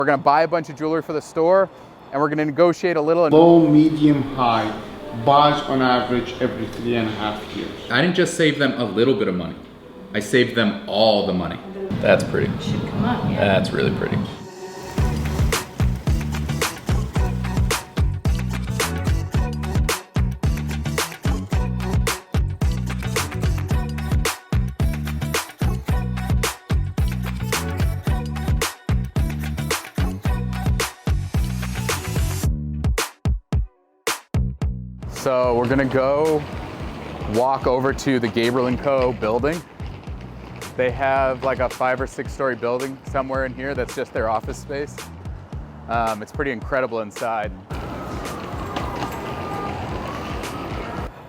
We're gonna buy a bunch of jewelry for the store, and we're gonna negotiate a little. Low, medium, high, buys on average every 3.5 years. I didn't just save them a little bit of money. I saved them all the money. That's pretty. Should come up, yeah. That's really pretty. So we're gonna go walk over to the Gabriel and Co building. They have like a 5 or 6 story building somewhere in here that's just their office space. It's pretty incredible inside.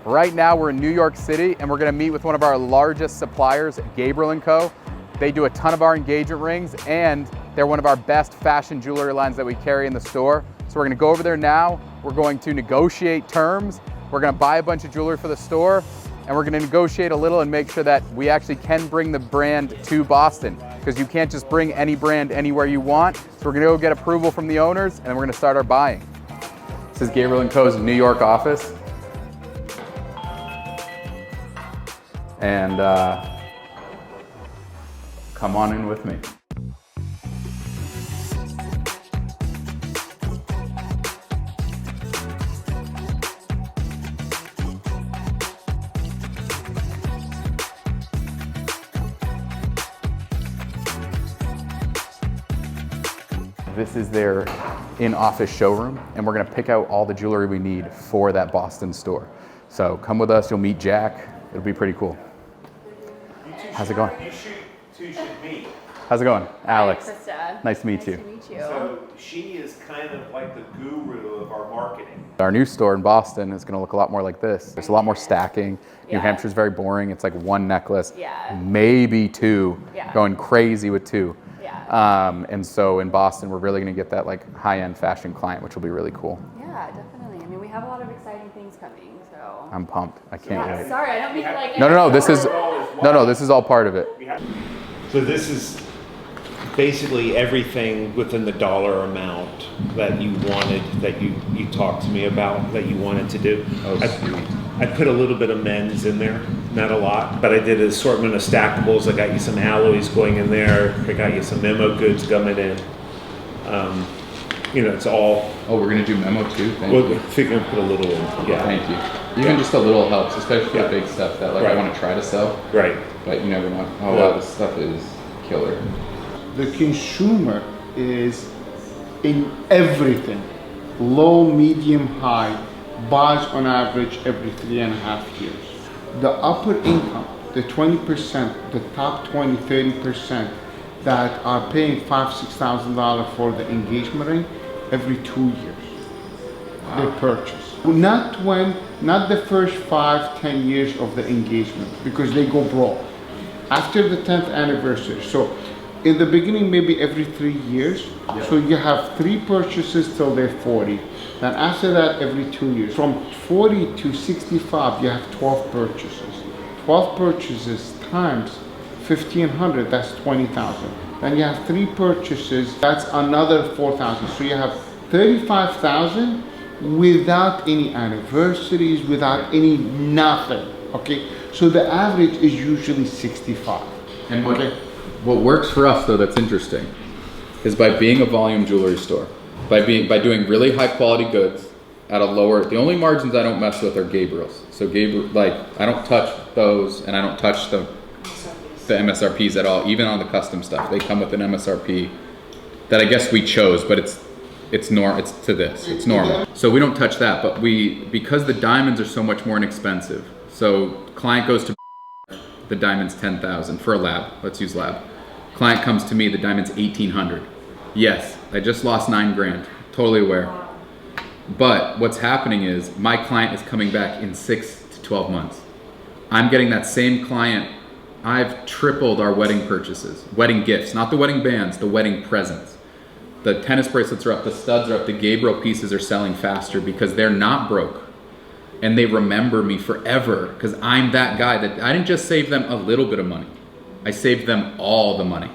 Right now we're in New York City and we're gonna meet with one of our largest suppliers, Gabriel and Co. They do a ton of our engagement rings and they're one of our best fashion jewelry lines that we carry in the store. So we're gonna go over there now. We're going to negotiate terms. We're gonna buy a bunch of jewelry for the store and we're gonna negotiate a little and make sure that we actually can bring the brand to Boston, because you can't just bring any brand anywhere you want. So we're gonna go get approval from the owners and we're gonna start our buying. This is Gabriel and Co.'s New York office. And come on in with me. This is their in-office showroom, and we're gonna pick out all the jewelry we need for that Boston store. So come with us, you'll meet Jack. It'll be pretty cool. How's it going? You two should meet. How's it going? Alex. Hi, Krista. Nice to meet you. Nice to meet you. So she is kind of like the guru of our marketing. Our new store in Boston is gonna look a lot more like this. There's a lot more stacking. New Yeah. Hampshire's very boring. It's like one necklace, Yeah. maybe two, Yeah. going crazy with two. Yeah. And so in Boston, we're really gonna get that like high-end fashion client, which will be really cool. Yeah, definitely. I mean, we have a lot of exciting things coming, so. I'm pumped. I can't Yeah, wait. sorry, I don't mean to like. No, this is this is all part of it. So this is basically everything within the dollar amount that you wanted, that you talked to me about, that you wanted to do. Oh, sweet. I put a little bit of men's in there, not a lot, but I did an assortment of stackables. I got you some alloys going in there. I got you some memo goods coming in. It's all. Oh, we're gonna do memo too? Thank Well, you. if you can put a little in, yeah. Thank you. Even just a little helps, especially for Yeah. the big stuff that like I Right. wanna try to sell, Right. but you never know. Oh Yeah. wow, this stuff is killer. The consumer is in everything, low, medium, high, buys on average every 3.5 years. The upper income, the 20%, the top 20, 30% that are paying $5,000, $6,000 for the engagement ring every 2 years. They purchase. Not the first 5, 10 years of the engagement, because they go broke. After the 10th anniversary. So in the beginning, maybe every 3 years. Yeah. So you have 3 purchases till they're 40. Then after that, every 2 years. From 40 to 65, you have 12 purchases. 12 purchases times 1,500, that's 20,000. Then you have 3 purchases, that's another 4,000. So you have 35,000 without any anniversaries, without any nothing. Okay, so the average is usually 65. And Okay. what works for us though that's interesting is by being a volume jewelry store, by doing really high quality goods at a lower, the only margins I don't mess with are Gabriel's. So I don't touch those, and I don't touch the MSRPs at all, even on the custom stuff. They come with an MSRP that I guess we chose, but it's normal. So we don't touch that, but because the diamonds are so much more inexpensive. So client goes to the diamond's 10,000 for a lab. Let's use lab. Client comes to me, the diamond's 1,800. Yes, I just lost 9 grand. Totally aware. But what's happening is my client is coming back in 6 to 12 months. I'm getting that same client. I've tripled our wedding purchases, wedding gifts, not the wedding bands, the wedding presents. The tennis bracelets are up, the studs are up, the Gabriel pieces are selling faster because they're not broke. And they remember me forever because I'm that guy that I didn't just save them a little bit of money. I saved them all the money.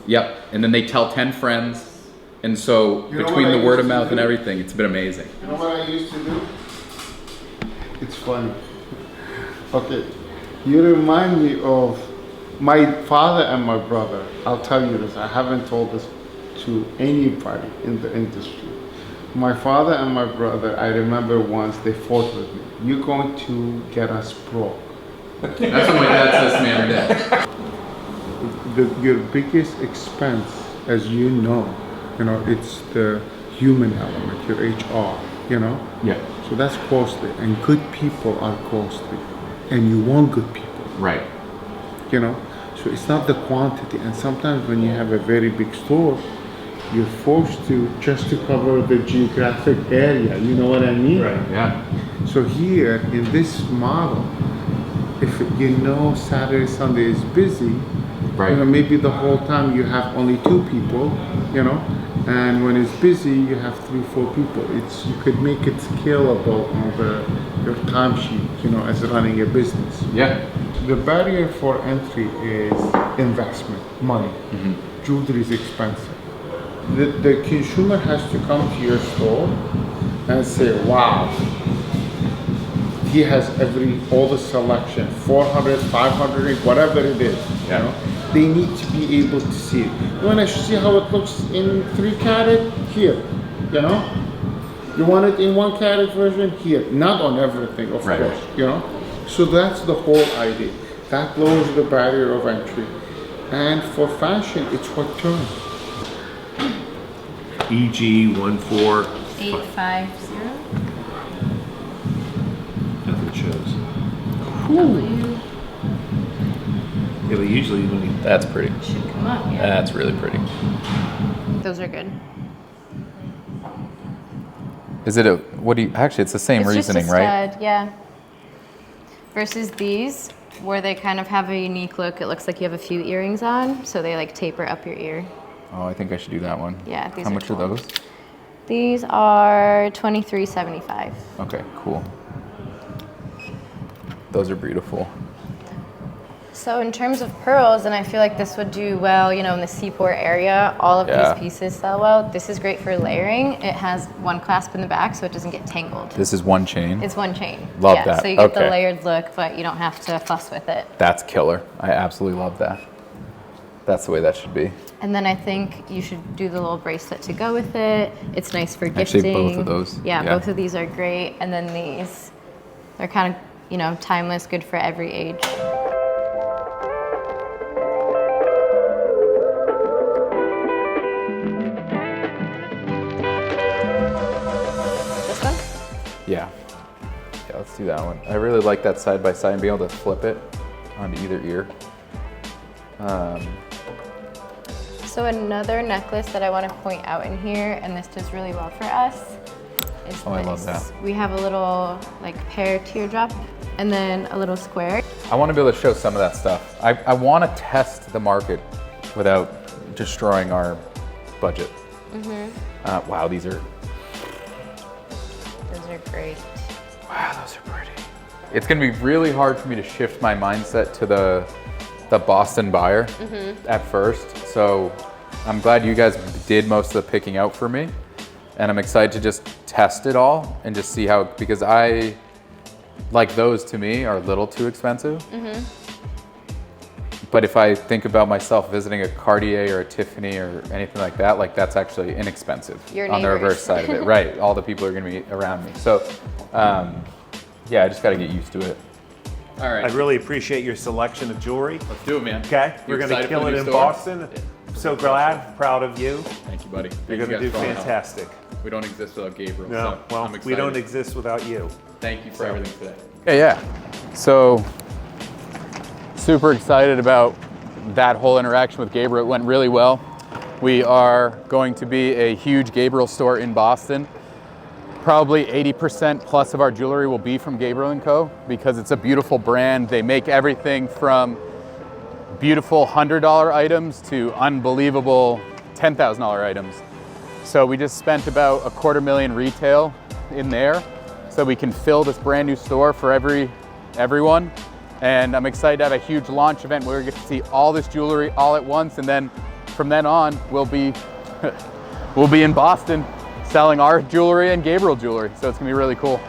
Yep. And then they tell 10 friends, And so You know between what the I word used of to mouth and do? everything, it's been amazing. You know what I used to do? It's funny. Okay, you remind me of my father and my brother. I'll tell you this, I haven't told this to anybody in the industry. My father and my brother, I remember once they fought with me. You're going to get us broke. That's what my dad says to me every day. Your biggest expense, as you know, it's the human element, your HR, Yeah. So that's costly, and good people are costly, and you want good people, Right. So it's not the quantity, and sometimes when you have a very big store, you're forced to just to cover the geographic area, you know what I mean? Right. Yeah. So here, in this model, if Saturday, Sunday is busy, Right. maybe the whole time you have only 2 people, and when it's busy you have 3, 4 people. You could make it scalable on your timesheet, as running a business. Yeah. The barrier for entry is investment, money. Jewelry is expensive. The consumer has to come to your store and say, wow, he has all the selection, 400, 500, whatever it is, They need to be able to see it. You want to see how it looks in 3 carat? Here, You want it in 1 carat version? Here. Not on everything, of Right. course, So that's the whole idea. That lowers the barrier of entry. And for fashion, it's what turns. EG 14. 850. That's what it shows. W Yeah, but usually when you That's pretty. should come up. Yeah. That's really pretty. Those are good. Is it actually, it's the same It's reasoning, just a right? stud, yeah. Versus these, where they kind of have a unique look. It looks like you have a few earrings on, so they like taper up your ear. Oh, I think I should do that one. Yeah, these How are much cool. are those? These are $23.75. Okay, cool. Those are beautiful. So in terms of pearls, and I feel like this would do well, in the Seaport area, all of Yeah. these pieces sell well. This is great for layering. It has one clasp in the back, so it doesn't get tangled. This is one chain. It's one chain. Love yeah, that. So you get the Okay. layered look, but you don't have to fuss with it. That's killer. I absolutely love that. That's the way that should be. And then I think you should do the little bracelet to go with it. It's nice for gifting. Actually, both of those. Yeah, Yeah. both of these are great. And then these, they're kind of, timeless, good for every age. This one? Yeah. Yeah, let's do that one. I really like that side by side and being able to flip it onto either ear. So another necklace that I want to point out in here, and this does really well for us, is Oh, I this. love that. We have a little pear teardrop and then a little square. I want to be able to show some of that stuff. I want to test the market without destroying our budget. Wow, these are Those are great. Wow, those are pretty. It's gonna be really hard for me to shift my mindset to the Boston buyer at first. So I'm glad you guys did most of the picking out for me. And I'm excited to just test it all and just see how, because those to me are a little too expensive. But if I think about myself visiting a Cartier or a Tiffany or anything like that, that's actually inexpensive Your on the neighbors. reverse side of it. Right, all the people are gonna be around me. So, yeah, I just gotta get used to it. All right, I really appreciate your selection of jewelry. let's do it, man. Okay, You we're gonna excited kill for it the in new store? Boston. So glad, proud of you. Thank you, buddy. You're Thank you gonna do guys for all the help. fantastic. We don't exist without Gabriel. No, so well, I'm we excited. don't exist without you. Thank you for So- everything today. Yeah. So super excited about that whole interaction with Gabriel. It went really well. We are going to be a huge Gabriel store in Boston. Probably 80% plus of our jewelry will be from Gabriel and Co. because it's a beautiful brand. They make everything from beautiful $100 items to unbelievable $10,000 items. So we just spent about $250,000 retail in there so we can fill this brand new store for everyone. And I'm excited to have a huge launch event where we get to see all this jewelry all at once. And then from then on, we'll be we'll be in Boston selling our jewelry and Gabriel jewelry. So it's gonna be really cool.